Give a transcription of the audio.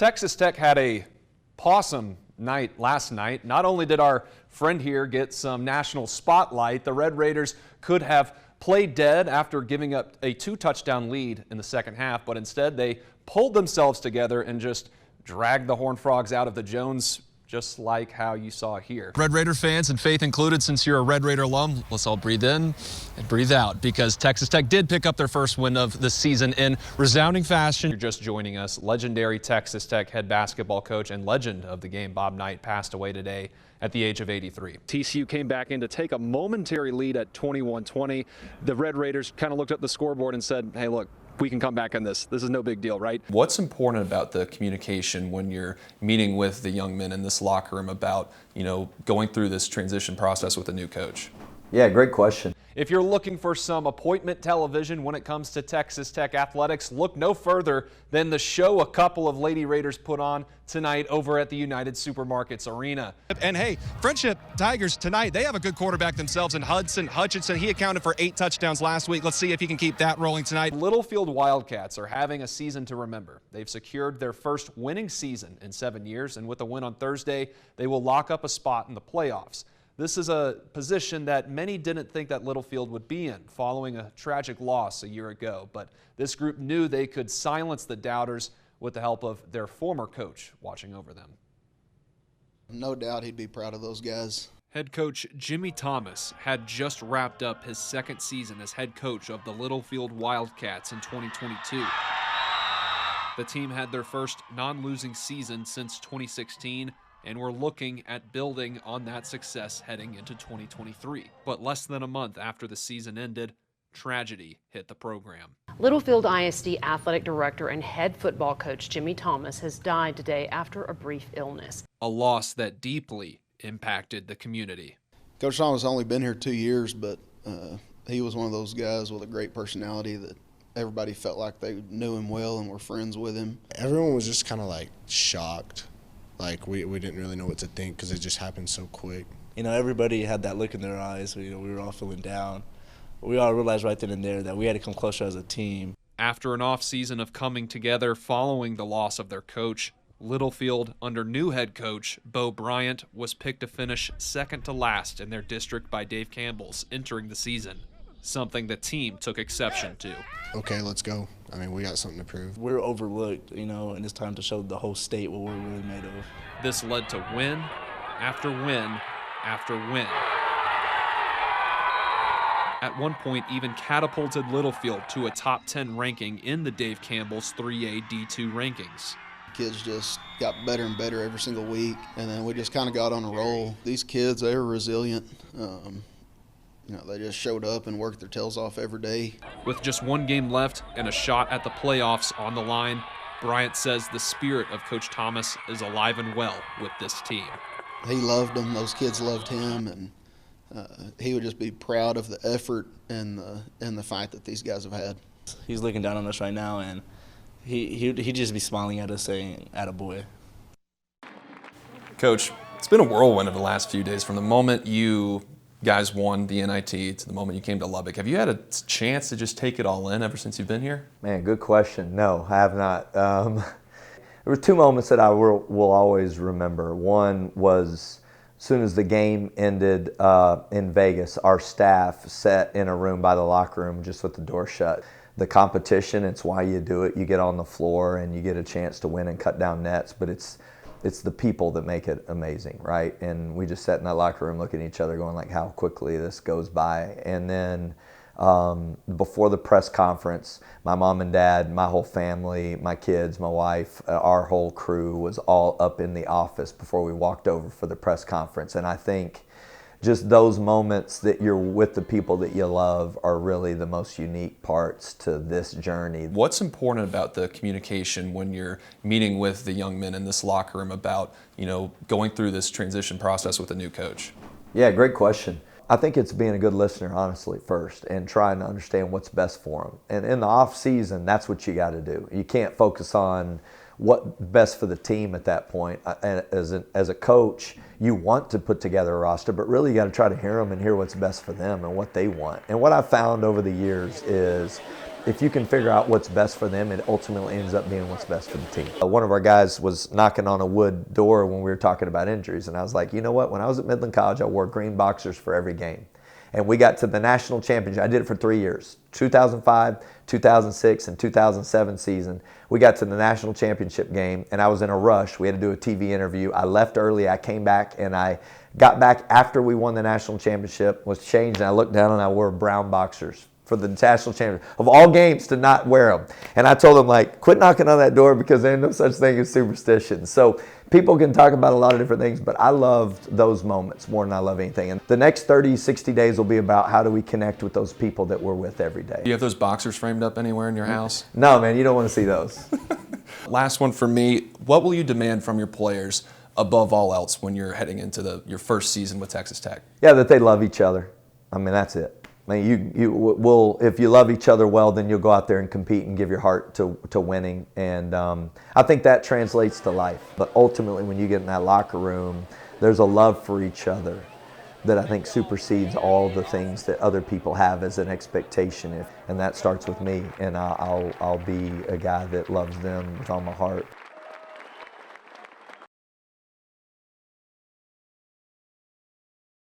Texas Tech had a possum night last night. Not only did our friend here get some national spotlight, the Red Raiders could have played dead after giving up a 2-touchdown lead in the second half, but instead they pulled themselves together and just dragged the Horned Frogs out of the Jones, just like how you saw here. Red Raider fans, and Faith included, since you're a Red Raider alum, let's all breathe in and breathe out, because Texas Tech did pick up their first win of the season in resounding fashion. You're just joining us. Legendary Texas Tech head basketball coach and legend of the game, Bob Knight, passed away today at the age of 83. TCU came back in to take a momentary lead at 21-20. The Red Raiders kind of looked at the scoreboard and said, hey, look, we can come back on this. This is no big deal, right? What's important about the communication when you're meeting with the young men in this locker room about, going through this transition process with a new coach? Yeah, great question. If you're looking for some appointment television when it comes to Texas Tech athletics, look no further than the show a couple of Lady Raiders put on tonight over at the United Supermarkets Arena. And hey, Friendship Tigers tonight, they have a good quarterback themselves in Hudson Hutchinson. He accounted for 8 touchdowns last week. Let's see if he can keep that rolling tonight. Littlefield Wildcats are having a season to remember. They've secured their first winning season in 7 years, and with a win on Thursday, they will lock up a spot in the playoffs. This is a position that many didn't think that Littlefield would be in following a tragic loss a year ago, but this group knew they could silence the doubters with the help of their former coach watching over them. No doubt he'd be proud of those guys. Head coach Jimmy Thomas had just wrapped up his second season as head coach of the Littlefield Wildcats in 2022. The team had their first non-losing season since 2016, and we're looking at building on that success heading into 2023. But less than a month after the season ended, tragedy hit the program. Littlefield ISD athletic director and head football coach Jimmy Thomas has died today after a brief illness. A loss that deeply impacted the community. Coach Thomas has only been here 2 years, but he was one of those guys with a great personality that everybody felt like they knew him well and were friends with him. Everyone was just kind of like shocked. Like we didn't really know what to think because it just happened so quick. Everybody had that look in their eyes. We were all feeling down. We all realized right then and there that we had to come closer as a team. After an off-season of coming together following the loss of their coach, Littlefield, under new head coach Bo Bryant, was picked to finish second to last in their district by Dave Campbell's entering the season, something the team took exception to. Okay, let's go. I mean, we got something to prove. We're overlooked, and it's time to show the whole state what we're really made of. This led to win after win after win. At one point, even catapulted Littlefield to a top 10 ranking in the Dave Campbell's 3A D2 rankings. Kids just got better and better every single week, and then we just kind of got on a roll. These kids, they were resilient. They just showed up and worked their tails off every day. With just one game left and a shot at the playoffs on the line, Bryant says the spirit of Coach Thomas is alive and well with this team. He loved them. Those kids loved him, and he would just be proud of the effort and the fight that these guys have had. He's looking down on us right now, and he'd just be smiling at us saying, "Attaboy." Coach, it's been a whirlwind of the last few days from the moment you guys won the NIT to the moment you came to Lubbock. Have you had a chance to just take it all in ever since you've been here? Man, good question. No, I have not. There were 2 moments that I will always remember. One was as soon as the game ended in Vegas, our staff sat in a room by the locker room just with the door shut. The competition, it's why you do it. You get on the floor and you get a chance to win and cut down nets, but it's the people that make it amazing, right? And we just sat in that locker room looking at each other going like, how quickly this goes by. And then before the press conference, my mom and dad, my whole family, my kids, my wife, our whole crew was all up in the office before we walked over for the press conference. And I think just those moments that you're with the people that you love are really the most unique parts to this journey. What's important about the communication when you're meeting with the young men in this locker room about, going through this transition process with a new coach? Yeah, great question. I think it's being a good listener, honestly, first, and trying to understand what's best for them. And in the off season, that's what you got to do. You can't focus on what's best for the team at that point. As a coach, you want to put together a roster, but really you got to try to hear them and hear what's best for them and what they want. And what I've found over the years is if you can figure out what's best for them, it ultimately ends up being what's best for the team. One of our guys was knocking on a wood door when we were talking about injuries, and I was like, you know what, when I was at Midland College, I wore green boxers for every game. And we got to the national championship. I did it for 3 years, 2005, 2006, and 2007 season. We got to the national championship game, and I was in a rush. We had to do a TV interview. I left early. I came back, and I got back after we won the national championship, was changed, and I looked down, and I wore brown boxers for the national championship. Of all games to not wear them. And I told them, like, quit knocking on that door because there's no such thing as superstition. So people can talk about a lot of different things, but I loved those moments more than I love anything. And the next 30, 60 days will be about how do we connect with those people that we're with every day. Do you have those boxers framed up anywhere in your house? No, man, you don't want to see those. Last one for me. What will you demand from your players above all else when you're heading into your first season with Texas Tech? Yeah, that they love each other. I mean, that's it. I mean, you will, if you love each other well, then you'll go out there and compete and give your heart to winning. And I think that translates to life. But ultimately, when you get in that locker room, there's a love for each other that I think supersedes all the things that other people have as an expectation. And that starts with me. And I'll be a guy that loves them with all my heart.